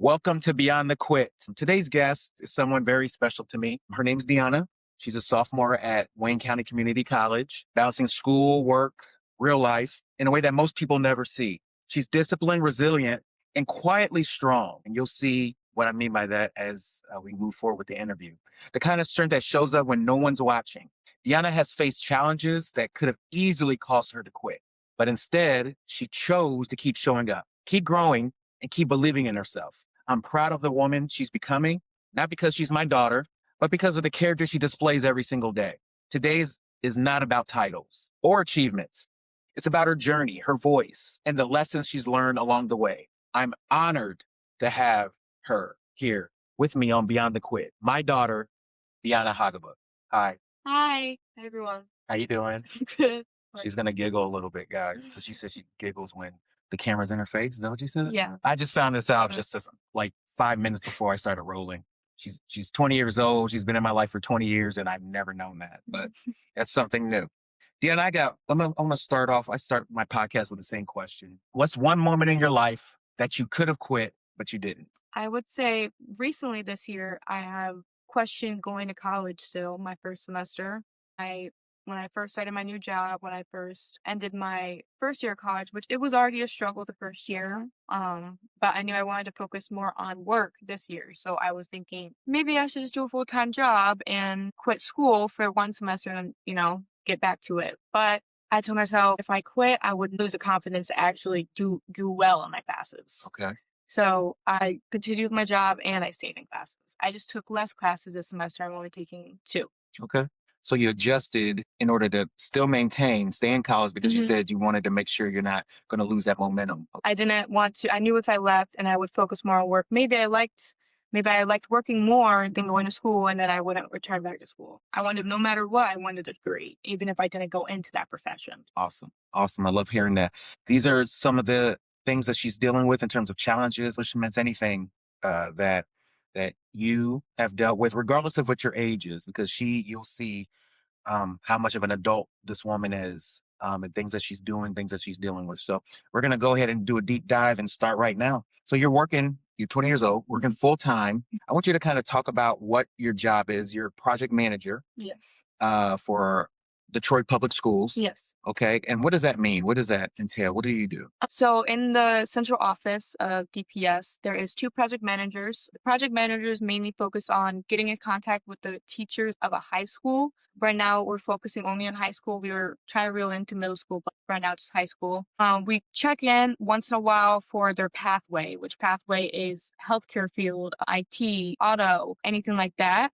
Welcome to Beyond the Quit. Today's guest is someone very special to me. Her name's Deyana. She's a sophomore at Wayne County Community College, balancing school, work, real life in a way that most people never see. She's disciplined, resilient, and quietly strong. And you'll see what I mean by that as we move forward with the interview. The kind of strength that shows up when no one's watching. Deyana has faced challenges that could have easily caused her to quit. But instead, she chose to keep showing up, keep growing, and keep believing in herself. I'm proud of the woman she's becoming, not because she's my daughter, but because of the character she displays every single day. Today's is not about titles or achievements. It's about her journey, her voice, and the lessons she's learned along the way. I'm honored to have her here with me on Beyond the Quit. My daughter, Deyana Haugabook. Hi, Hi, everyone. how you doing? Good. She's gonna giggle a little bit, guys. So she says she giggles when the camera's in her face. Is that what you said? Yeah. I just found this out Mhm. just like 5 minutes before I started rolling. She's 20 years old. She's been in my life for 20 years, and I've never known that. But that's something new. Deanna, I'm gonna start off. I start my podcast with the same question. What's one moment in your life that you could have quit, but you didn't? I would say recently this year, I have questioned going to college still, my first semester. I when I first started my new job, when I first ended my first year of college, which it was already a struggle the first year. But I knew I wanted to focus more on work this year. So I was thinking maybe I should just do a full-time job and quit school for one semester and, get back to it. But I told myself if I quit, I would lose the confidence to actually do well in my classes. Okay. So I continued with my job and I stayed in classes. I just took less classes this semester. I'm only taking two. Okay. So you adjusted in order to still maintain, stay in college because you hmm said you wanted to make sure you're not going to lose that momentum. I didn't want to. I knew if I left and I would focus more on work, maybe I liked working more than going to school, and then I wouldn't return back to school. I wanted, no matter what, I wanted a degree, even if I didn't go into that profession. Awesome. Awesome. I love hearing that. These are some of the things that she's dealing with in terms of challenges, which means anything that you have dealt with, regardless of what your age is, because you'll see how much of an adult this woman is, and things that she's doing, things that she's dealing with. So we're gonna go ahead and do a deep dive and start right now. So you're 20 years old, working full time. I want you to kind of talk about what your job is. You're a project manager Yes. for Detroit Public Schools. Yes. Okay. And what does that mean? What does that entail? What do you do? So in the central office of DPS, there is two project managers. The project managers mainly focus on getting in contact with the teachers of a high school. Right now, we're focusing only on high school. We were trying to reel into middle school, but right now it's high school. We check in once in a while for their pathway, which pathway is healthcare field, IT, auto, anything like that.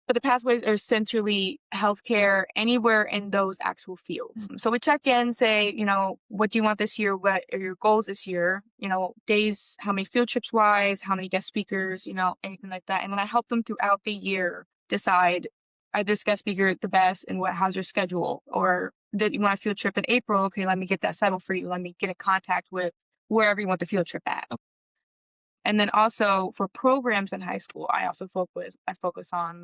But the pathways are essentially healthcare anywhere in those actual fields. So we check in, say, what do you want this year? What are your goals this year? Days, how many field trips wise, how many guest speakers, anything like that. And then I help them throughout the year decide, are this guest speaker the best and how's your schedule? Or did you want a field trip in April? Okay, let me get that settled for you. Let me get in contact with wherever you want the field trip at. And then also for programs in high school, I focus on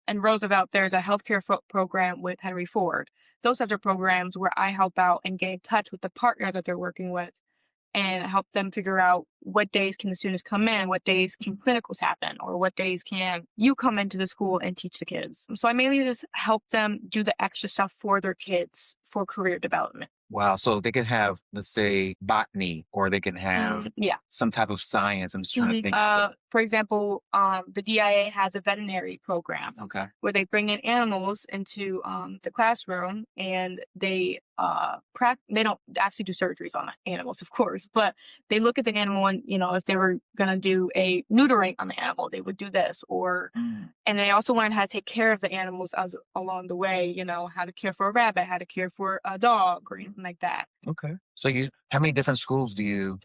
in Roosevelt, there's a healthcare program with Henry Ford. Those types of programs where I help out and get in touch with the partner that they're working with and help them figure out what days can the students come in, what days can clinicals happen, or what days can you come into the school and teach the kids. So I mainly just help them do the extra stuff for their kids for career development. Wow. So they can have, let's say, botany, or they can have Yeah. some type of science. I'm just trying to think. For expraexample, the DIA has a veterinary program Okay. where they bring in animals into the classroom and they don't actually do surgeries on animals, of course, but they look at the animal and, if they were going to do a neutering on the animal, they would do this and they also learn how to take care of the animals along the way, how to care for a rabbit, how to care for a dog or anything like that. Okay. So how many different schools are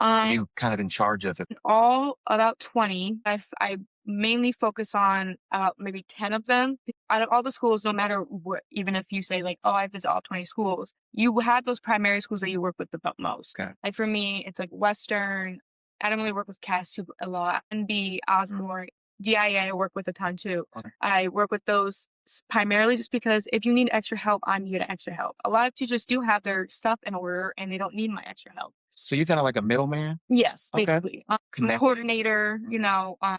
Um, you kind of in charge of? all about 20. I mainly focus on maybe 10 of them. Out of all the schools, no matter what, even if you say like, oh, I visit all 20 schools, you have those primary schools that you work with the most. Okay. Like for me, it's like Western. I don't really work with Cass a lot. NB, Osmore, DIA, I work with a ton too. Okay. I work with those primarily just because if you need extra help, I'm here to extra help. A lot of teachers do have their stuff in order and they don't need my extra help. So you're kind of like a middleman? Yes, Okay. basically. Connect. Coordinator,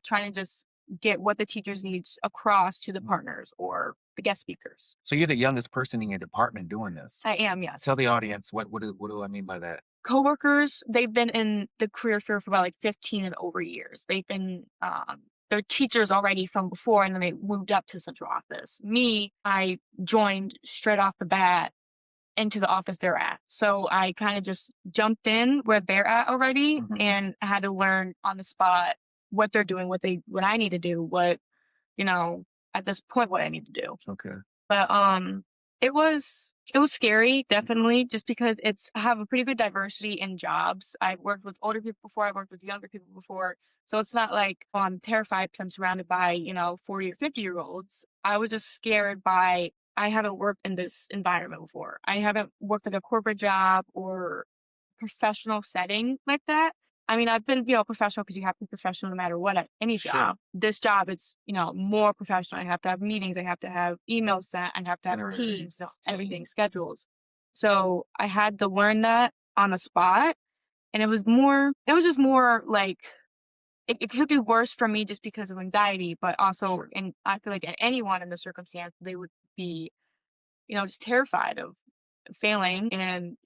trying to just get what the teachers needs across to the partners or the guest speakers. So you're the youngest person in your department doing this. I am, yes. Tell the audience what do I mean by that? Coworkers, they've been in the career field for about like 15 and over years. They've been they're teachers already from before and then they moved up to central office. Me, I joined straight off the bat into the office they're at. So I kind of just jumped in where they're at already and had to learn on the spot what they're doing, what I need to do, you know, at this point what I need to do. Okay. But it was scary, definitely, just because I have a pretty good diversity in jobs. I've worked with older people before, I've worked with younger people before. So it's not like, oh, I'm terrified because I'm surrounded by, 40 or 50-year-olds. I was just scared by I haven't worked in this environment before. I haven't worked like a corporate job or professional setting like that. I mean, I've been, professional because you have to be professional no matter what at any Sure. job. This job, it's, more professional. I have to have meetings. I have to have emails sent. I have to have teams, everything, schedules. So I had to learn that on the spot. And it was just more like, it could be worse for me just because of anxiety, but also, Sure. and I feel like anyone in the circumstance, they would be, just terrified of failing. And,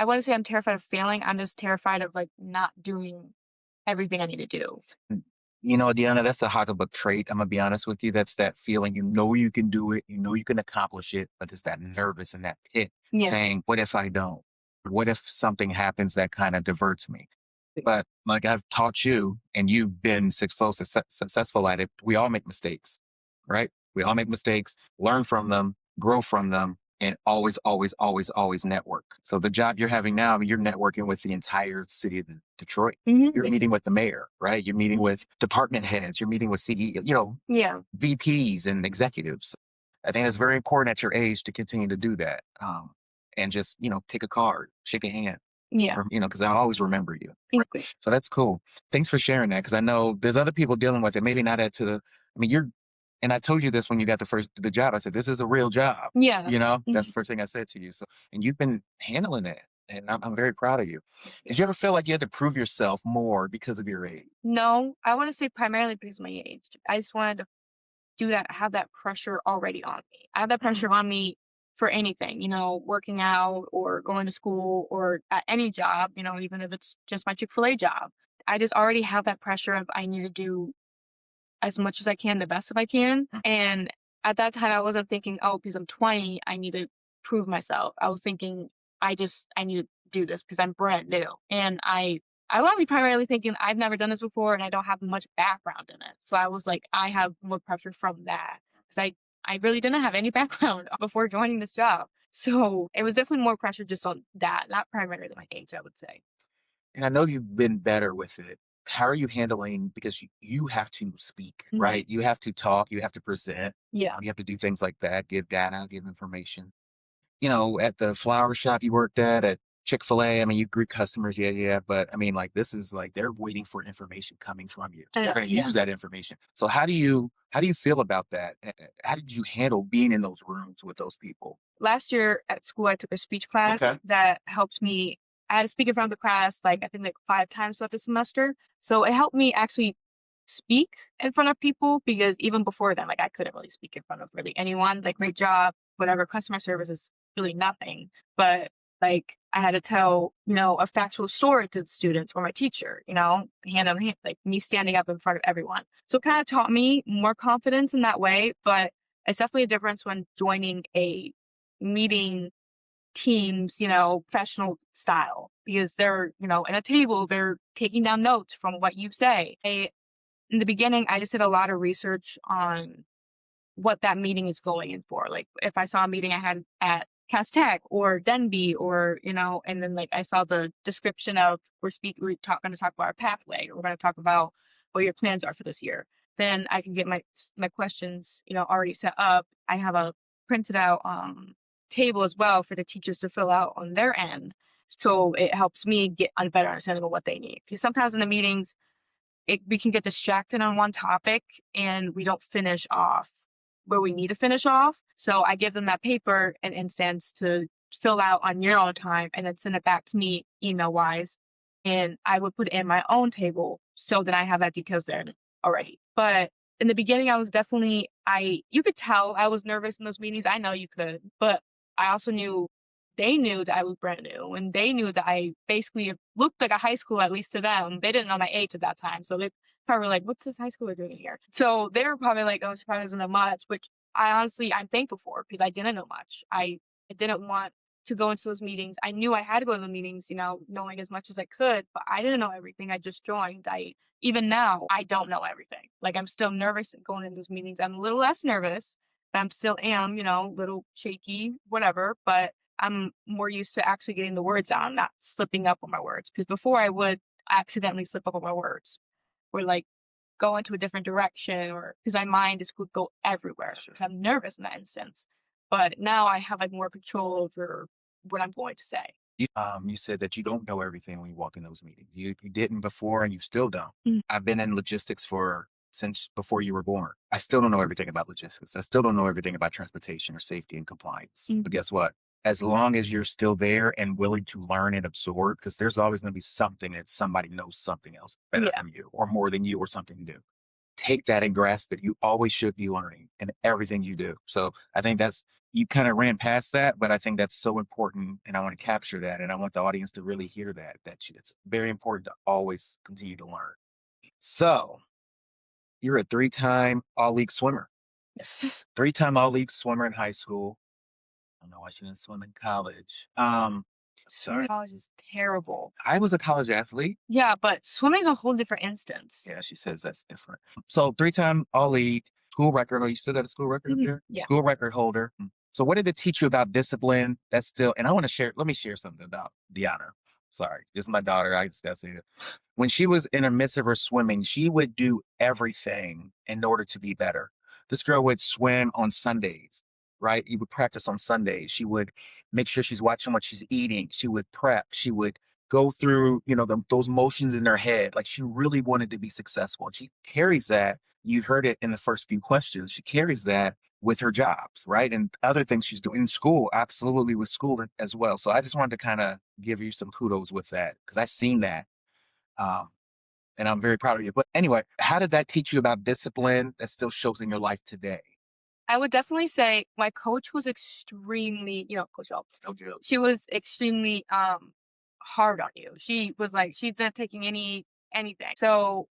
I wouldn't say I'm terrified of failing. I'm just terrified of like not doing everything I need to do. Deanna, that's a Haugabook trait. I'm gonna be honest with you. That's that feeling. You know you can do it. You know you can accomplish it, but it's that nervous and that pit Yeah. saying, "What if I don't? What if something happens that kind of diverts me?" But like I've taught you, and you've been successful at it. We all make mistakes, right? We all make mistakes. Learn from them, grow from them, and always, always, always, always network. So the job you're having now, you're networking with the entire city of Detroit. You're meeting with the mayor, right? You're meeting with department heads. You're meeting with CEO, Yeah. VPs and executives. I think it's very important at your age to continue to do that. And just, take a card, shake a hand, Yeah. because I'll always remember you. Exactly. So that's cool. Thanks for sharing that because I know there's other people dealing with it. Maybe not I mean, and I told you this when you got the job. I said, this is a real job. Yeah. That's the first thing I said to you. So, and you've been handling it and I'm very proud of you. Did you ever feel like you had to prove yourself more because of your age? No, I want to say primarily because of my age. I just wanted to have that pressure already on me. I have that pressure on me for anything, working out or going to school or at any job, even if it's just my Chick-fil-A job. I just already have that pressure of I need to do as much as I can, the best if I can. And at that time, I wasn't thinking, oh, because I'm 20, I need to prove myself. I was thinking, I need to do this because I'm brand new. And I was primarily thinking I've never done this before and I don't have much background in it. So I was like, I have more pressure from that because I really didn't have any background before joining this job. So it was definitely more pressure just on that, not primarily my age, I would say. And I know you've been better with it. How are you handling because you have to speak, right? You have to talk, you have to present, Yeah. you have to do things like that, give data, give information. At the flower shop you worked at Chick-fil-A, I mean, you greet customers, yeah, yeah. But I mean, like this is like they're waiting for information coming from you. They're gonna Yeah. use that information. So how do you feel about that? How did you handle being in those rooms with those people? Last year at school, I took a speech class Okay. that helped me. I had to speak in front of the class, like I think like 5 times throughout the semester. So it helped me actually speak in front of people because even before then, like I couldn't really speak in front of really anyone. Like great job, whatever. Customer service is really nothing. But like I had to tell, a factual story to the students or my teacher, hand on hand, like me standing up in front of everyone. So it kind of taught me more confidence in that way. But it's definitely a difference when joining a meeting teams, professional style because they're, in a table, they're taking down notes from what you say. In the beginning, I just did a lot of research on what that meeting is going in for. Like if I saw a meeting I had at Cass Tech or Denby or, and then like I saw the description of going to talk about our pathway or we're going to talk about what your plans are for this year. Then I can get my questions, already set up. I have a printed out table as well for the teachers to fill out on their end. So it helps me get a better understanding of what they need. Because sometimes in the meetings, we can get distracted on one topic and we don't finish off where we need to finish off. So I give them that paper and instance to fill out on your own time and then send it back to me email wise. And I would put it in my own table so that I have that details there already. But in the beginning, I was definitely, you could tell I was nervous in those meetings. I know you could, but I also knew they knew that I was brand new and they knew that I basically looked like a high school, at least to them. They didn't know my age at that time. So they probably were like, what's this high schooler doing here? So they were probably like, oh, she probably doesn't know much, which I'm thankful for because I didn't know much. I didn't want to go into those meetings. I knew I had to go to the meetings, knowing as much as I could, but I didn't know everything. I just joined. Even now, I don't know everything. Like I'm still nervous going into those meetings. I'm a little less nervous, but I'm still am, a little shaky, whatever. But I'm more used to actually getting the words out, not slipping up on my words. Because before I would accidentally slip up on my words or like go into a different direction or because my mind just would go everywhere because I'm nervous in that instance. But now I have like more control over what I'm going to say. You said that you don't know everything when you walk in those meetings. You didn't before, and you still don't. Mhm. I've been in logistics for since before you were born. I still don't know everything about logistics. I still don't know everything about transportation or safety and compliance. Mhm. But guess what? As long as you're still there and willing to learn and absorb, because there's always going to be something that somebody knows something else better Yeah. than you or more than you or something new. Take that and grasp it. You always should be learning in everything you do. So I think that's you kind of ran past that, but I think that's so important, and I want to capture that, and I want the audience to really hear that. It's very important to always continue to learn. So you're a three-time all-league swimmer, Yes. three-time all-league swimmer in high school. I don't know why she didn't swim in college. Sorry, College is terrible. I was a college athlete. Yeah, but swimming's a whole different instance. Yeah, she says that's different. So three-time all league, school record. Are you still got a school record up Mhm. there? Yeah. School record holder. So what did it teach you about discipline? That's still, and I want to share, let me share something about Deyana. Sorry, this is my daughter. I just got to say it. When she was in the midst of her swimming, she would do everything in order to be better. This girl would swim on Sundays, right? You would practice on Sundays. She would make sure she's watching what she's eating. She would prep. She would go through, those motions in her head. Like she really wanted to be successful. And she carries that. You heard it in the first few questions. She carries that with her jobs, right? And other things she's doing in school, absolutely with school as well. So I just wanted to kind of give you some kudos with that because I've seen that. Um, and I'm very proud of you. But anyway, how did that teach you about discipline that still shows in your life today? I would definitely say my coach was extremely, Coach O, No joke. she was extremely hard on you. She was like, she's not taking anything. So,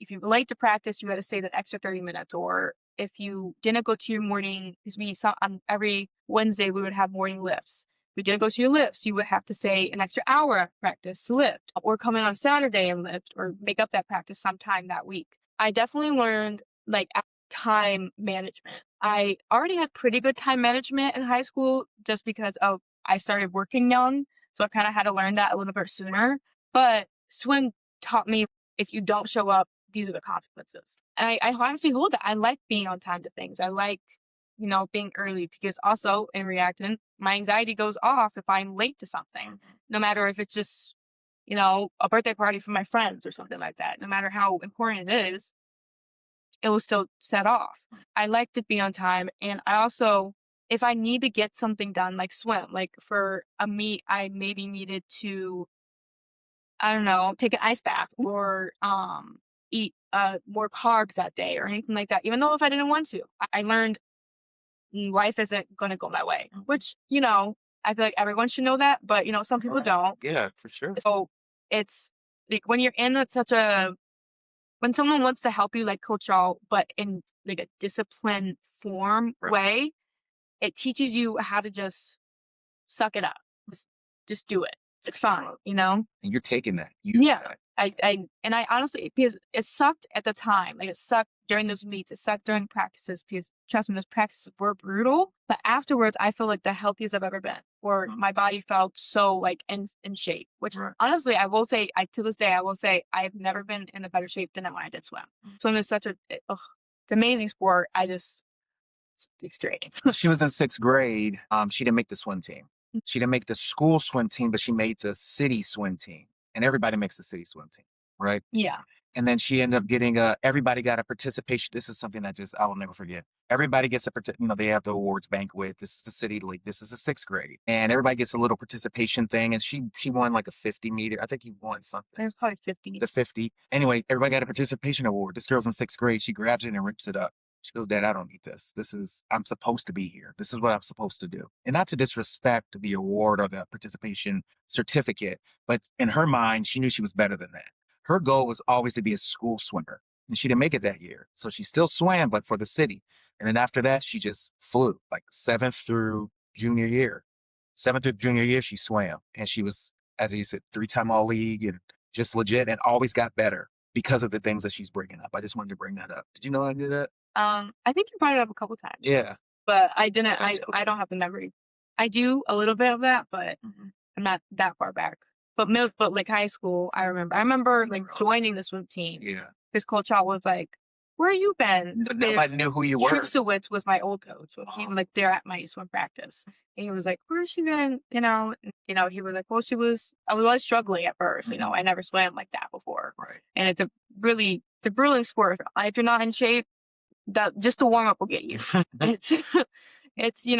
if you were late to practice, you had to stay that extra 30 minutes. Or if you didn't go to your morning, because we saw on every Wednesday we would have morning lifts. If you didn't go to your lifts, you would have to stay an extra hour of practice to lift, or come in on Saturday and lift, or make up that practice sometime that week. I definitely learned like time management. I already had pretty good time management in high school just because of I started working young. So I kind of had to learn that a little bit sooner. But swim taught me if you don't show up, these are the consequences. And I honestly hold that. I like being on time to things. I like, being early because also in reacting, my anxiety goes off if I'm late to something, no matter if it's just, a birthday party for my friends or something like that. No matter how important it is, it will still set off. I like to be on time. And I also, if I need to get something done, like swim, like for a meet, I maybe needed to, I don't know, take an ice bath or eat more carbs that day or anything like that. Even though if I didn't want to, I learned life isn't going to go my way, which, I feel like everyone should know that, but, some people Right. don't. Yeah, for sure. So it's like when you're in such a when someone wants to help you like coach all, but in like a disciplined form Right. way, it teaches you how to just suck it up. Just do it. It's fine, And you're taking that. You Yeah. I honestly, because it sucked at the time, like it sucked during those meets, it sucked during practices because trust me, those practices were brutal. But afterwards, I feel like the healthiest I've ever been, or my body felt so like in shape. Which Right. honestly, I will say, to this day, I will say I've never been in a better shape than when I did swim. Swim is such it's an amazing sport. It's draining. She was in sixth grade. She didn't make the swim team. She didn't make the school swim team, but she made the city swim team. And everybody makes the city swim team. right? Yeah. And then she ended up getting everybody got a participation. This is something that just I will never forget. Everybody gets they have the awards banquet. This is the city league. This is the sixth grade, and everybody gets a little participation thing. And she won like a 50 meter. I think you won something. It was probably 50. The 50. Anyway, everybody got a participation award. This girl's in sixth grade. She grabs it and rips it up. She goes, Dad, I don't need this. I'm supposed to be here. This is what I'm supposed to do. And not to disrespect the award or the participation certificate, but in her mind, she knew she was better than that. Her goal was always to be a school swimmer. And she didn't make it that year. So she still swam, but for the city. And then after that, she just flew like seventh through junior year. Seventh through junior year, she swam. And she was, as you said, 3-time all league and just legit and always got better because of the things that she's bringing up. I just wanted to bring that up. Did you know I did that? I think you brought it up a couple times. Yeah. But I didn't. That's cool. I don't have the memory. I do a little bit of that, but I'm not that far back. But like high school, I remember like joining the swim team. Yeah. His coach out was like, "Where you been?" Nobody knew who you were. Tripsowitz was my old coach. So he was like there at my swim practice, and he was like, "Where's she been?" He was like, "Well, I was struggling at first. I never swam like that before, Right. and it's a grueling sport. If you're not in shape, that just the warm up will get you. It's you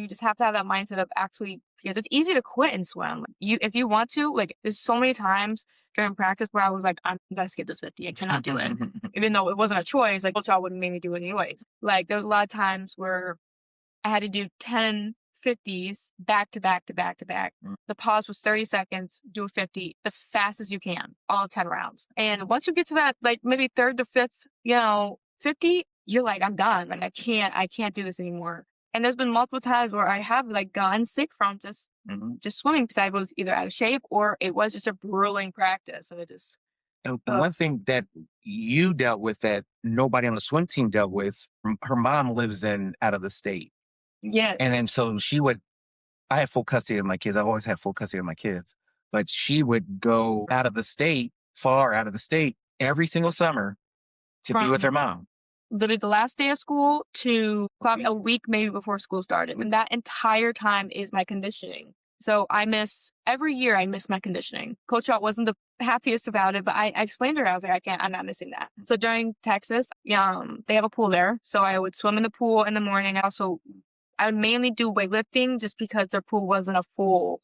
just have to have that mindset of actually, because it's easy to quit and swim. If you want to, like, there's so many times during practice where I was like, I'm gonna skip this 50. I cannot do it. Even though it wasn't a choice, like coach wouldn't make me do it anyways. Like there was a lot of times where I had to do 10 50s back to back to back to back. The pause was 30 seconds, do a 50 the fastest you can, all 10 rounds. And once you get to that, like maybe third to fifth, 50, you're like, I'm done. Like I can't do this anymore. And there's been multiple times where I have like gotten sick from just swimming because I was either out of shape or it was just a grueling practice. And it just And one thing that you dealt with that nobody on the swim team dealt with, her mom lives out of the state. Yes. And then so I have full custody of my kids. I've always had full custody of my kids. But she would go far out of the state, every single summer to be with her mom. Literally the last day of school to probably a week maybe before school started. And that entire time is my conditioning. So every year I miss my conditioning. Coach Alt wasn't the happiest about it, but I explained to her, I was like, I'm not missing that. So during Texas, they have a pool there. So I would swim in the pool in the morning. I would mainly do weightlifting just because their pool wasn't a full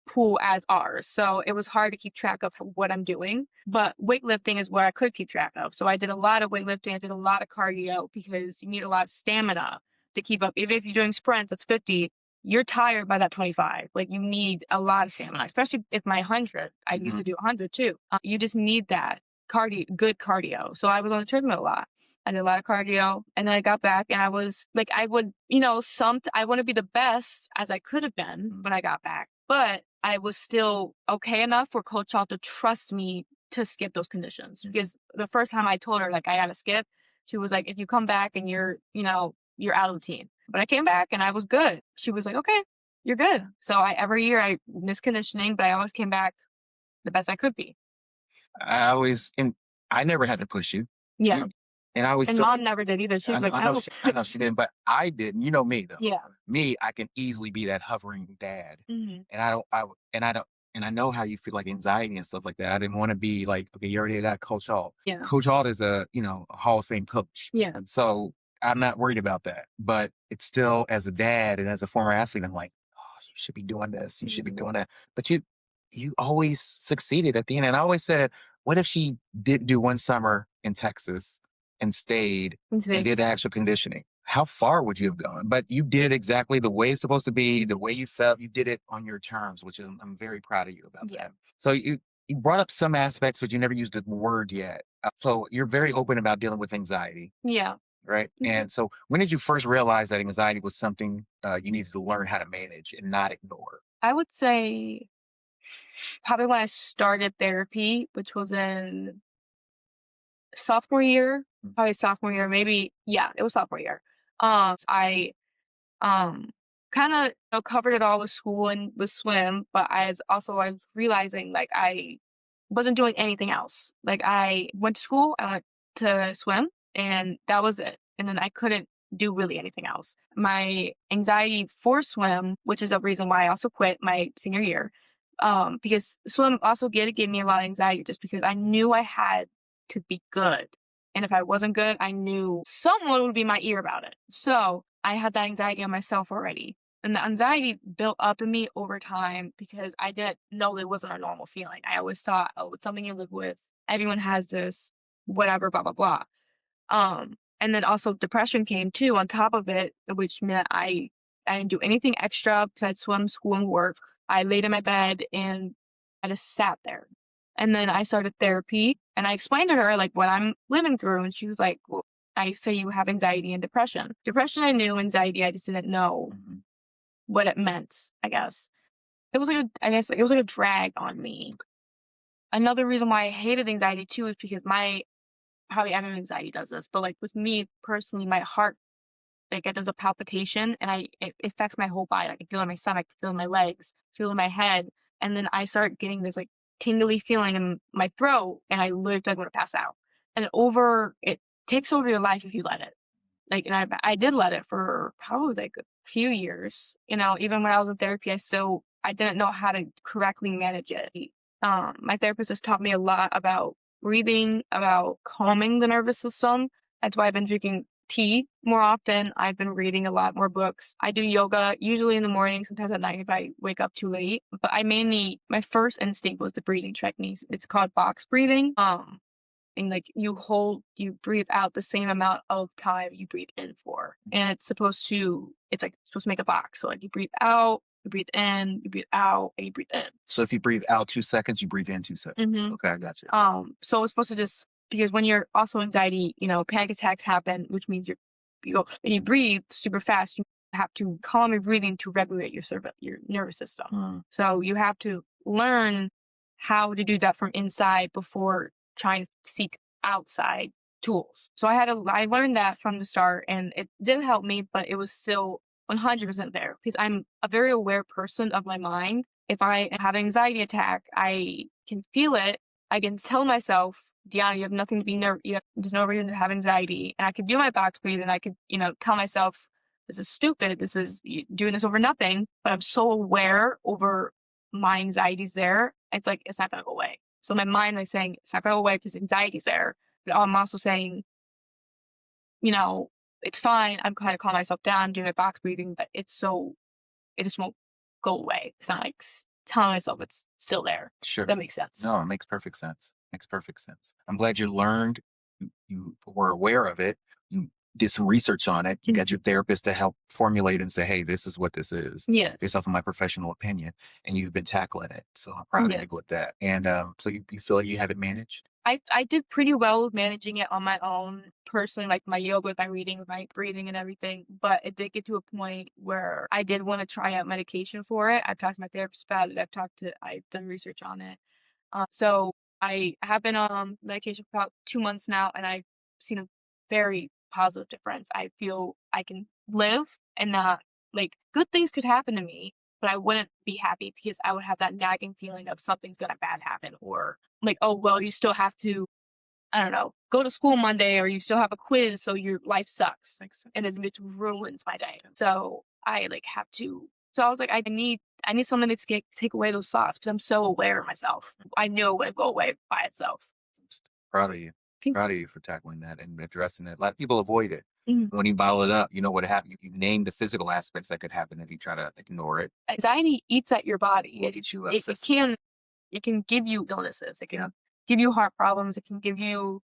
pool as ours. So it was hard to keep track of what I'm doing. But weightlifting is what I could keep track of. So I did a lot of weightlifting. I did a lot of cardio because you need a lot of stamina to keep up. Even if you're doing sprints, that's 50. You're tired by that 25. Like you need a lot of stamina, especially if my 100, I used to do 100 too. You just need that good cardio. So I was on the treadmill a lot. I did a lot of cardio and then I got back and I was like, I would, I want to be the best as I could have been when I got back, but I was still okay enough for Coach Alt to trust me to skip those conditions. Because the first time I told her, like, I got to skip, she was like, if you come back and you're out of the team. But I came back and I was good. She was like, okay, you're good. So every year I missed conditioning, but I always came back the best I could be. I never had to push you. Yeah. And I always Mom never did either. She was like, I know she didn't, but I didn't. You know me though. Yeah. Me, I can easily be that hovering dad. And I know how you feel, like anxiety and stuff like that. I didn't want to be like, okay, you already got Coach Alt. Yeah. Coach Alt is a Hall of Fame coach. Yeah. So I'm not worried about that. But it's still, as a dad and as a former athlete, I'm like, oh, you should be doing this. You should be doing that. But you always succeeded at the end. And I always said, what if she didn't do one summer in Texas and stayed and did actual conditioning? How far would you have gone? But you did exactly the way it's supposed to be, the way you felt. You did it on your terms, which I'm very proud of you about that. So you brought up some aspects, but you never used the word yet. So you're very open about dealing with anxiety. Yeah. Right. And so when did you first realize that anxiety was something you needed to learn how to manage and not ignore? I would say probably when I started therapy, which was in sophomore year, maybe. Yeah, it was sophomore year. I kind of covered it all with school and with swim, but I was realizing like I wasn't doing anything else. Like I went to school, I went to swim, and that was it. And then I couldn't do really anything else. My anxiety for swim, which is a reason why I also quit my senior year, Because swim also did give me a lot of anxiety just because I knew I had to be good. And if I wasn't good, I knew someone would be in my ear about it. So I had that anxiety on myself already. And the anxiety built up in me over time because I didn't know it wasn't a normal feeling. I always thought, oh, it's something you live with. Everyone has this, whatever, blah, blah, blah. And then also depression came too on top of it, which meant I didn't do anything extra besides swim, school, and work. I laid in my bed and I just sat there. And then I started therapy and I explained to her like what I'm living through. And she was like, well, I say you have anxiety and depression. Depression I knew, anxiety I just didn't know what it meant, I guess. It was like I guess it was like a drag on me. Another reason why I hated anxiety too is because my probably everyone anxiety does this, but like with me personally, my heart like it does a palpitation and it affects my whole body. Like I feel it in my stomach, feel it in my legs, feel it in my head. And then I start getting this like tingly feeling in my throat and I literally feel like I'm gonna pass out. And it takes over your life if you let it. Like and I did let it for probably like a few years. You know, even when I was in therapy, I didn't know how to correctly manage it. My therapist has taught me a lot about breathing, about calming the nervous system. That's why I've been drinking tea more often. I've been reading a lot more books. I do yoga usually in the morning, sometimes at night if I wake up too late. But my first instinct was the breathing techniques. It's called box breathing. And like you breathe out the same amount of time you breathe in for. And it's like supposed to make a box. So like you breathe out, you breathe in, you breathe out, and you breathe in. So if you breathe out 2 seconds, you breathe in 2 seconds. Okay, I got you. So it's supposed to just because when you're also anxiety, panic attacks happen, which means you go and you breathe super fast. You have to calm your breathing to regulate your nervous system. So you have to learn how to do that from inside before trying to seek outside tools. So I learned that from the start, and it did help me, but it was still 100% there because I'm a very aware person of my mind. If I have an anxiety attack, I can feel it. I can tell myself, Deyana, you have nothing to be nervous. There's no reason to have anxiety. And I could do my box breathing. And I could, tell myself, this is stupid. This is doing this over nothing. But I'm so aware over my anxieties there. It's like, it's not going to go away. So my mind is saying, it's not going to go away because anxiety's there. But I'm also saying, it's fine. I'm kind of calm myself down, doing my box breathing, but it just won't go away. It's not like telling myself it's still there. Sure. That makes sense. No, it makes perfect sense. Makes perfect sense. I'm glad you learned, you were aware of it, you did some research on it, you got your therapist to help formulate and say, hey, this is what this is. Yes. Based off of my professional opinion, and you've been tackling it. So I'm proud of you with that. And so you feel like you have it managed? I did pretty well with managing it on my own personally, like my yoga, with my reading, with my breathing and everything. But it did get to a point where I did want to try out medication for it. I've talked to my therapist about it. I've done research on it. So I have been on medication for about 2 months now, and I've seen a very positive difference. I feel I can live and not like good things could happen to me, but I wouldn't be happy because I would have that nagging feeling of something's gonna bad happen, or like, oh well, you still have to, I don't know, go to school Monday, or you still have a quiz, so your life sucks, and it just ruins my day. So I like have to. So I was like, I need something to take away those thoughts because I'm so aware of myself. I knew it would go away by itself. Proud of you. Proud of you for tackling that and addressing it. A lot of people avoid it. When you bottle it up, you know what happened. You name the physical aspects that could happen if you try to ignore it. Anxiety eats at your body. It can give you illnesses. It can give you heart problems. It can give you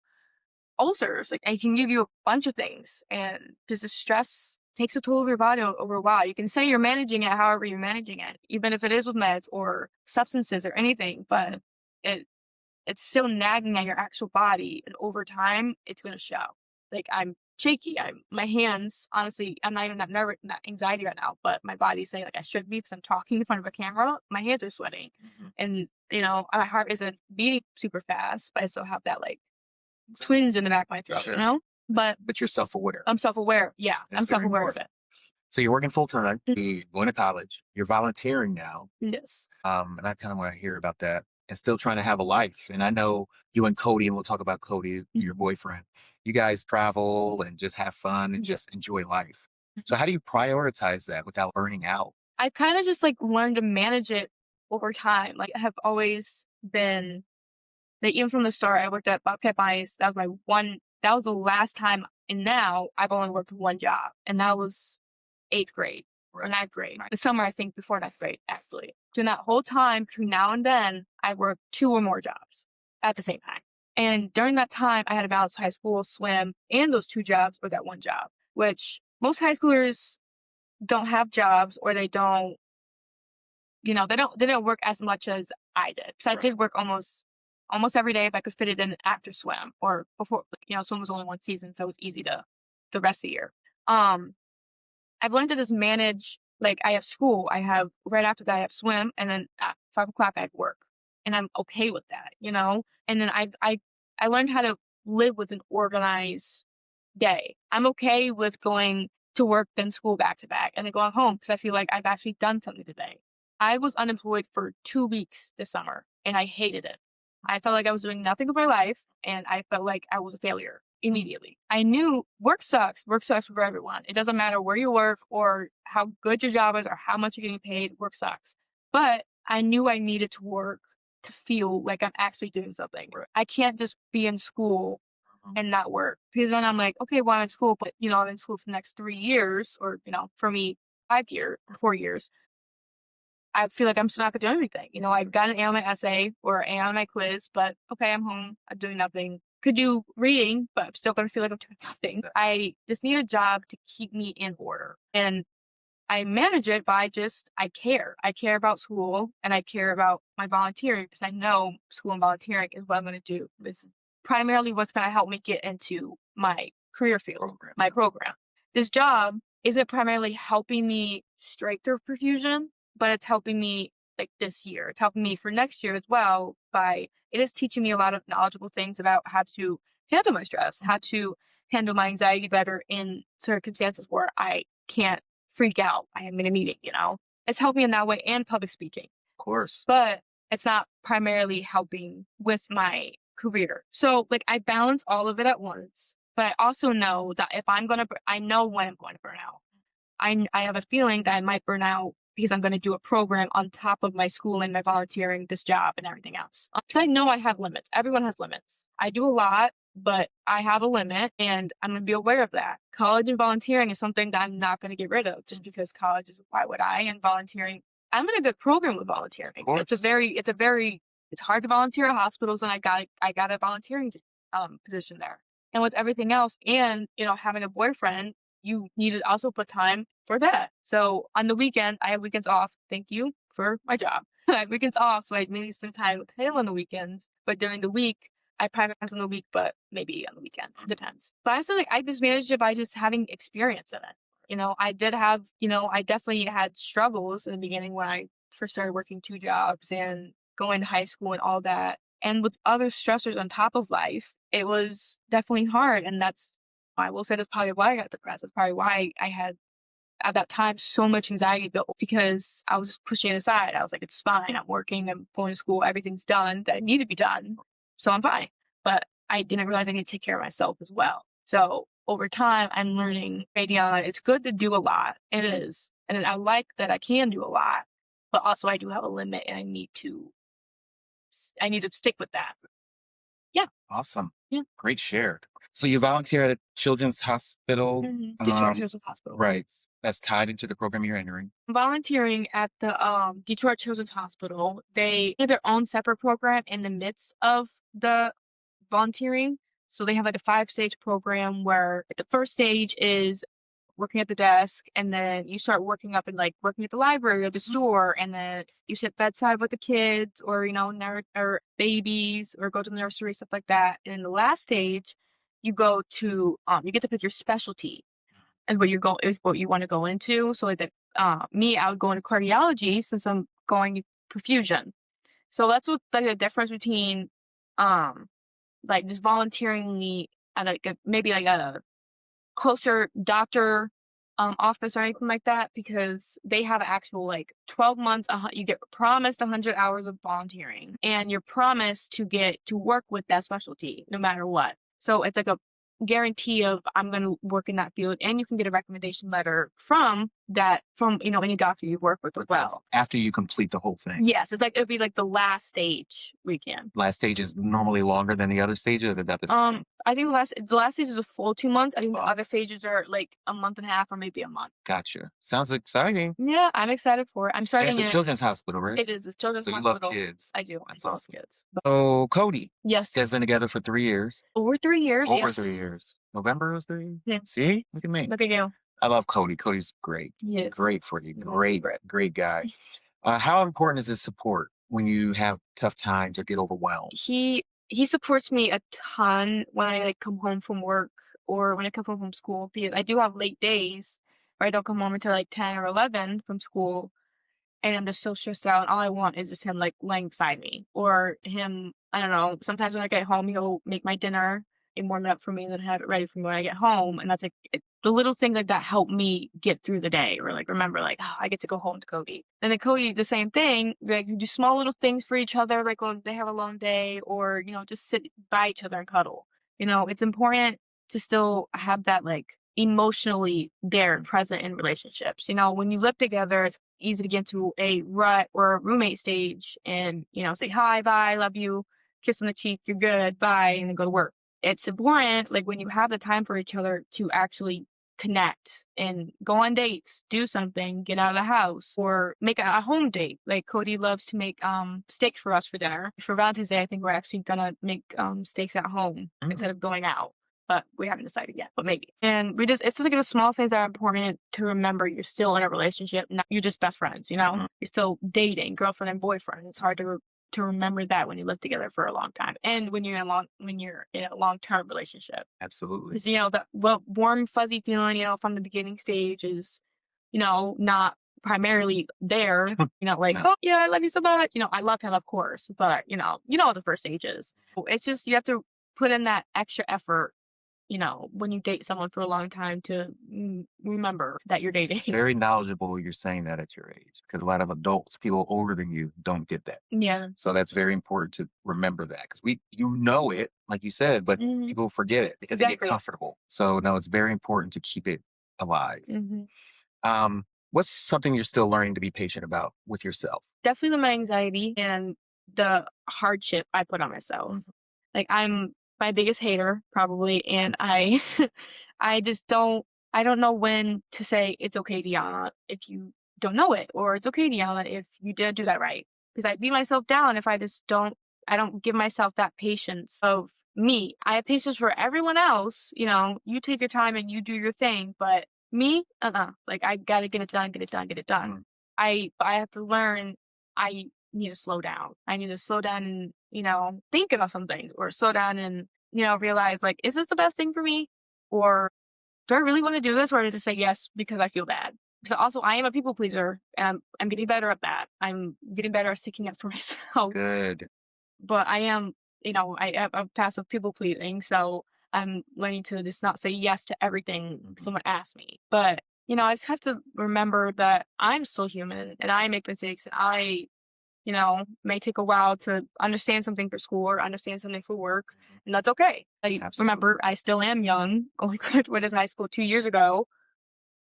ulcers. Like it can give you a bunch of things. And because the stress takes a toll of your body over a while. You can say you're managing it however you're managing it, even if it is with meds or substances or anything, but it's still nagging at your actual body, and over time it's gonna show. Like I'm shaky. My hands, honestly, I'm not even that nervous, not anxiety right now, but my body's saying like I should be because I'm talking in front of a camera. My hands are sweating. And my heart isn't beating super fast, but I still have that like twinge in the back of my throat, Sure. But you're self-aware. I'm self-aware. Yeah, I'm self-aware of it. So you're working full time, you're going to college, you're volunteering now. Yes. And I kind of want to hear about that, and still trying to have a life. And I know you and Cody, and we'll talk about Cody, your boyfriend, you guys travel and just have fun and just enjoy life. So how do you prioritize that without burning out? I kind of just like learned to manage it over time. Like I have always been like even from the start, I worked at Bobcat Mice. That was the last time, and now I've only worked one job, and that was 8th grade or ninth grade. The summer, I think, before ninth grade, actually. During that whole time, between now and then, I worked 2 or more jobs at the same time. And during that time, I had to balance high school, swim, and those 2 jobs or that 1 job, which most high schoolers don't have jobs or they don't, they don't work as much as I did. So I did work almost every day if I could fit it in after swim or before, swim was only 1 season, so it was easy to the rest of the year. Um, I've learned to just manage, like I have school, I have right after that I have swim, and then at 5 o'clock I have work. And I'm okay with that, you know? And then I learned how to live with an organized day. I'm okay with going to work, then school back to back, and then going home because I feel like I've actually done something today. I was unemployed for 2 weeks this summer and I hated it. I felt like I was doing nothing with my life and I felt like I was a failure immediately. I knew work sucks. Work sucks for everyone. It doesn't matter where you work or how good your job is or how much you're getting paid. Work sucks. But I knew I needed to work to feel like I'm actually doing something. I can't just be in school and not work. Because then I'm like, okay, well, I'm in school, but I'm in school for the next 3 years, or for me, 5 years, 4 years. I feel like I'm still not gonna do anything. I've got an A on my essay or an A on my quiz, but okay, I'm home. I'm doing nothing. Could do reading, but I'm still gonna feel like I'm doing nothing. I just need a job to keep me in order. And I manage it by I care. I care about school and I care about my volunteering because I know school and volunteering is what I'm going to do. It's primarily what's going to help me get into my career field, my program. This job isn't primarily helping me straight through perfusion, but it's helping me like this year. It's helping me for next year as well it is teaching me a lot of knowledgeable things about how to handle my stress, how to handle my anxiety better in circumstances where I can't freak out. I am in a meeting. It's helping in that way and public speaking. Of course. But it's not primarily helping with my career. So like I balance all of it at once, but I also know that if I know when I'm going to burn out. I have a feeling that I might burn out because I'm going to do a program on top of my schooling, my volunteering, this job, and everything else. Because I know I have limits. Everyone has limits. I do a lot, but I have a limit, and I'm going to be aware of that. College and volunteering is something that I'm not going to get rid of just because college is why would I? And volunteering, I'm in a good program with volunteering. It's hard to volunteer at hospitals, and I got a volunteering position there. And with everything else, and having a boyfriend, you need to also put time for that. So on the weekend, I have weekends off. Thank you for my job. I have weekends off, so I mainly spend time with him on the weekends. But during the week, I prioritize on the week, but maybe on the weekend. Depends. But I feel like I just managed it by just having experience in it. I did have, I definitely had struggles in the beginning when I first started working 2 jobs and going to high school and all that. And with other stressors on top of life, it was definitely hard. And I will say that's probably why I got depressed. That's probably why I had at that time so much anxiety built because I was just pushing it aside. I was like, it's fine. I'm working, I'm going to school, everything's done that needed to be done. So I'm fine. But I didn't realize I need to take care of myself as well. So over time, I'm learning, hey, Deyana, it's good to do a lot. It is. And I like that I can do a lot, but also I do have a limit and I need to stick with that. Yeah. Awesome. Yeah. Great share. So you volunteer at a children's hospital. Detroit Children's Hospital. Right. That's tied into the program you're entering. Volunteering at the Detroit Children's Hospital. They have their own separate program in the midst of the volunteering. So they have like a 5-stage program where the first stage is working at the desk, and then you start working up and like working at the library or the store, and then you sit bedside with the kids or or babies or go to the nursery, stuff like that. And in the last stage, you go to you get to pick your specialty and what you want to go into. So like me, I would go into cardiology since I'm going perfusion. So that's what like the difference between like just volunteering at maybe like a closer doctor office or anything like that, because they have actual like 12 months, you get promised 100 hours of volunteering and you're promised to get to work with that specialty no matter what. So it's like guarantee of I'm going to work in that field, and you can get a recommendation letter from that from any doctor you work with as well. After you complete the whole thing. Yes, it's like it'd be like the last stage we can. Last stage is normally longer than the other stages, or about the same? I think the last stage is a full 2 months. I think the Wow. other stages are like a month and a half or maybe a month. Gotcha. Sounds exciting. Yeah, I'm excited for it. I'm And starting it's a it. children's hospital, right? It is a children's So you love hospital. kids. I do. I That's love awesome. kids. So Cody, Yes, you guys been together for 3 years. over 3 years. Over 3 Yes. years. November was 3 years? Yeah. See? Look at me. Look at you. I love Cody. Cody's great. Yes. Great for you. Mhm. Great, Great. great guy. How important is this support when you have tough times or get overwhelmed? He supports me a ton when I like come home from work or when I come home from school because I do have late days where I don't come home until like 10 or 11 from school. And I'm just so stressed out, and all I want is just him, like, laying beside me, or him I don't know, sometimes when I get home, he'll make my dinner and warm it up for me and then have it ready for me when I get home, and that's, like the little things like that help me get through the day or, like, remember, like, "Oh, I get to go home to Cody." And then Cody, the same thing, like, we do small little things for each other, like, when they have a long day or, just sit by each other and cuddle. It's important to still have that, like, emotionally there and present in relationships. When you live together, it's easy to get into a rut or a roommate stage and, say hi, bye, love you, kiss on the cheek, you're good, bye, and then go to work. It's important, like when you have the time for each other to actually connect and go on dates, do something, get out of the house, or make a home date. Like Cody loves to make steak for us for dinner. For Valentine's Day, I think we're actually gonna make steaks at home instead of going out, but we haven't decided yet, but maybe. And it's just like the small things that are important to remember. You're still in a relationship, not you're just best friends, You're still dating, girlfriend and boyfriend. It's hard to remember that when you live together for a long time and when you're in a long-term relationship. Absolutely. Because, that warm, fuzzy feeling, from the beginning stage is, not primarily there, like, No. oh yeah, I love you so much. I love him, of course, but the first stage is. It's just you have to put in that extra effort when you date someone for a long time to remember that you're dating. Very knowledgeable you're saying that at your age because a lot of adults, people older than you, don't get that. Yeah. So that's very important to remember that because you know it, like you said, but Mhm. people forget it because they get Exactly. comfortable. So no, it's very important to keep it alive. Mhm. What's something you're still learning to be patient about with yourself? Definitely my anxiety and the hardship I put on myself. Like, I'm my biggest hater probably, and I I just don't know when to say, "It's okay, Deanna," if you don't know it, or, "It's okay, Deanna, if you didn't do that right." Because I beat myself down if I don't give myself that patience of me. I have patience for everyone else, you take your time and you do your thing, but me, like, I gotta get it done, get it done, get it done. Mm. I have to learn I need to slow down. I need to slow down and, think about some things or slow down and, realize like, is this the best thing for me? Or do I really want to do this? Or to just say yes because I feel bad? So also I am a people pleaser and I'm getting better at that. I'm getting better at sticking up for myself. Good. But I am, I have a passive people pleasing. So I'm learning to just not say yes to everything someone asks me. But, I just have to remember that I'm still human and I make mistakes and I may take a while to understand something for school or understand something for work, and that's okay. I Absolutely. remember I still am young, only graduated high school 2 years ago,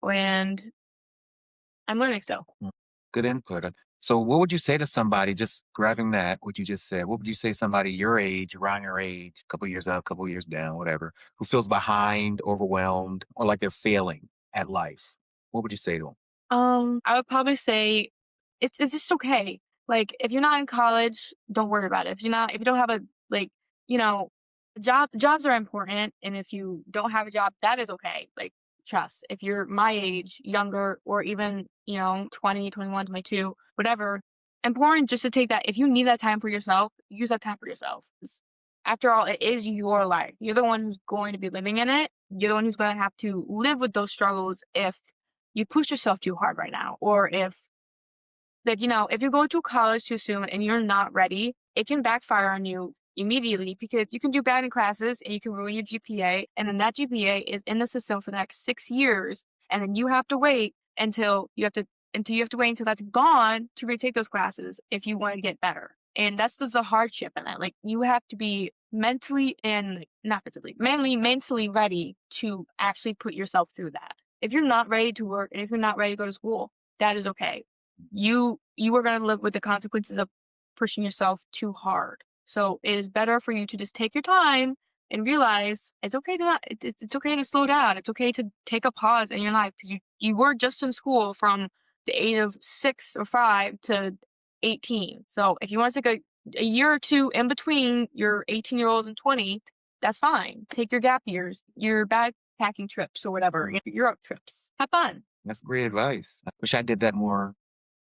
and I'm learning still. Good input. So what would you say to somebody, just grabbing that, what you just said, what would you say somebody your age, around your age, a couple years up, couple years down, whatever, who feels behind, overwhelmed, or like they're failing at life? What would you say to them? I would probably say it's just okay. Like if you're not in college, don't worry about it. If you don't have a like, you know, jobs are important and if you don't have a job, that is okay. Like trust. If you're my age, younger or even, 20, 21, 22, whatever, important just to take that if you need that time for yourself, use that time for yourself. 'Cause after all, it is your life. You're the one who's going to be living in it. You're the one who's going to have to live with those struggles if you push yourself too hard right now or if like if you're going to college too soon and you're not ready it can backfire on you immediately because you can do bad in classes and you can ruin your GPA and then that GPA is in the system for the next 6 years and then you have to wait until you have to wait until that's gone to retake those classes if you want to get better and that's just a hardship in that like you have to be mentally and not physically, mainly mentally ready to actually put yourself through that. If you're not ready to work and if you're not ready to go to school, that is okay. You are going to live with the consequences of pushing yourself too hard. So it is better for you to just take your time and realize it's okay to not, it's okay to slow down. It's okay to take a pause in your life because you were just in school from the age of 6 or 5 to 18. So if you want to take a year or two in between your 18-year-old and 20, that's fine. Take your gap years, your backpacking trips or whatever, your Europe trips. Have fun. That's great advice. I wish I did that more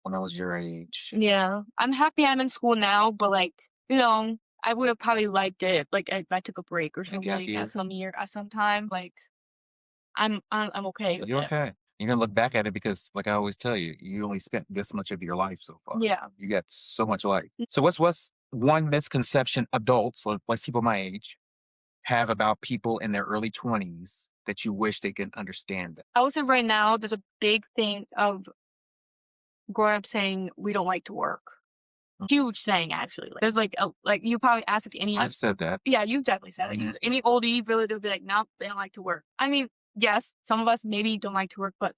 when I was your age. Yeah. I'm happy I'm in school now, but like, I would have probably liked it like if I took a break or A gap something year. at some time. Like I'm okay with You're it. okay. You're gonna look back at it because, like I always tell you, you only spent this much of your life so far. Yeah. You got so much life. So what's one misconception adults, like people my age, have about people in their early 20s that you wish they could understand? I would say right now there's a big thing of growing up saying we don't like to work. Huge saying actually. Like, there's like you probably asked if any I've said that. yeah, you've definitely said it. Mhm. Any oldie really would be like, no, they don't like to work. I mean, yes, some of us maybe don't like to work, but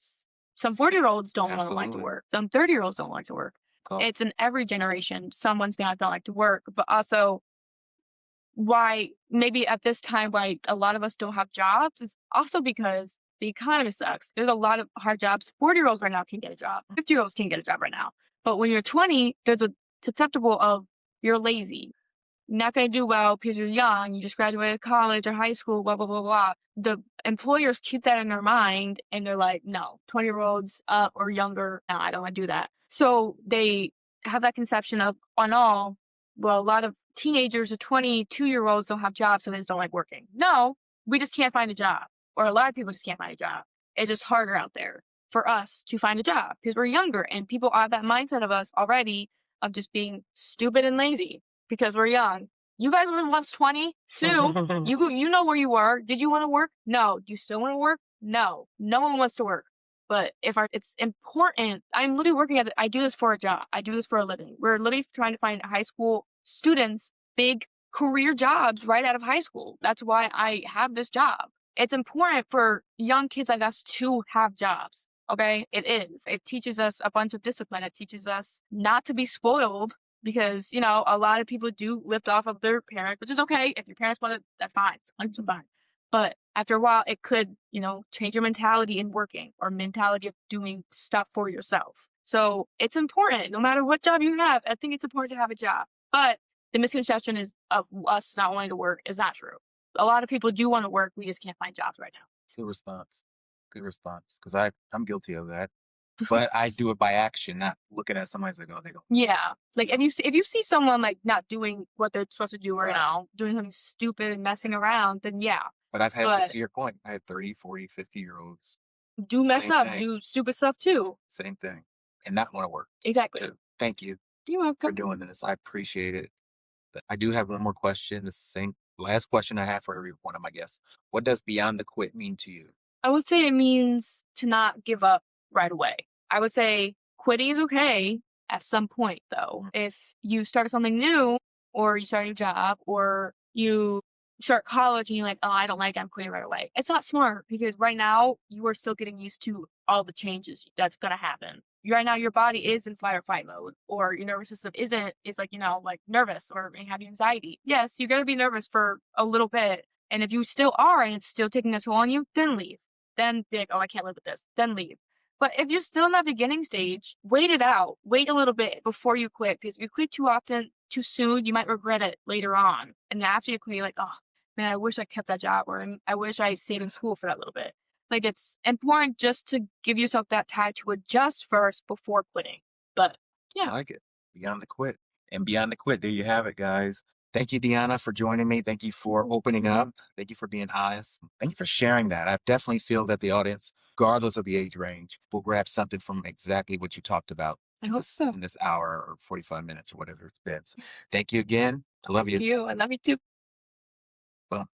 some 40-year-olds don't want to like to Absolutely. work. Some 30-year-olds don't like to work. Cool. It's in every generation. Someone's gonna don't like to work, but also why maybe at this time why a lot of us don't have jobs is also because the economy sucks. There's a lot of hard jobs. 40-year-olds right now can get a job. 50-year-olds can get a job right now. But when you're 20, there's a susceptible of you're lazy, not going to do well because you're young, you just graduated college or high school, blah, blah, blah, blah. The employers keep that in their mind and they're like, no, 20-year-olds or younger, no, I don't want to do that. So they have that conception of, on all, well, a lot of teenagers or 22-year-olds don't have jobs, so they just don't like working. No, we just can't find a job. Or a lot of people just can't find a job. It's just harder out there for us to find a job because we're younger and people have that mindset of us already of just being stupid and lazy because we're young. You guys were once 20 too. You know where you were. Did you want to work? No. Do you still want to work? No. No one wants to work. But it's important. I'm literally working at it. I do this for a job. I do this for a living. We're literally trying to find high school students big career jobs right out of high school. That's why I have this job. It's important for young kids like us to have jobs. Okay? It is. It teaches us a bunch of discipline. It teaches us not to be spoiled because, a lot of people do lift off of their parents, which is okay. If your parents want it, that's fine. It's 100% fine. But after a while, it could, change your mentality in working or mentality of doing stuff for yourself. So it's important. No matter what job you have, I think it's important to have a job. But the misconception is of us not wanting to work is not true. A lot of people do want to work. We just can't find jobs right now. Good response. Good response. Because I'm guilty of that. But I do it by action, not looking at somebody's like, oh, they go. Yeah. Like if you see someone like not doing what they're supposed to do or Right. doing something stupid and messing around, then yeah. But I've had, just But to your point, I had 30, 40, 50-year-olds. do mess Same up, thing. do stupid stuff too. Same thing. And not want to work Exactly. too. Thank you You're for welcome. doing this. I appreciate it. But I do have one more question. It's the same last question I have for every one of my guests. What does beyond the quit mean to you? I would say it means to not give up right away. I would say quitting is okay at some point, though. If you start something new, or you start a new job, or you start college and you're like, oh, I don't like it, I'm quitting right away. It's not smart because right now you are still getting used to all the changes that's going to happen. Right now, your body is in fight or flight mode, or your nervous system is like, like nervous or having anxiety. Yes, you're going to be nervous for a little bit. And if you still are and it's still taking a toll on you, then leave. Then be like, oh, I can't live with this. Then leave. But if you're still in that beginning stage, wait it out. Wait a little bit before you quit. Because if you quit too often, too soon, you might regret it later on. And after you quit, you're like, oh, man, I wish I kept that job. Or I wish I stayed in school for that little bit. Like, it's important just to give yourself that time to adjust first before quitting. But I yeah, like it. Beyond the quit. And beyond the quit, there you have it, guys. Thank you, Deanna, for joining me. Thank you for opening up. Thank you for being honest. Thank you for sharing that. I definitely feel that the audience, regardless of the age range, will grab something from exactly what you talked about I hope so. in this hour or 45 minutes or whatever it's been. So thank you again. I love Thank you. you. I love you too. Well,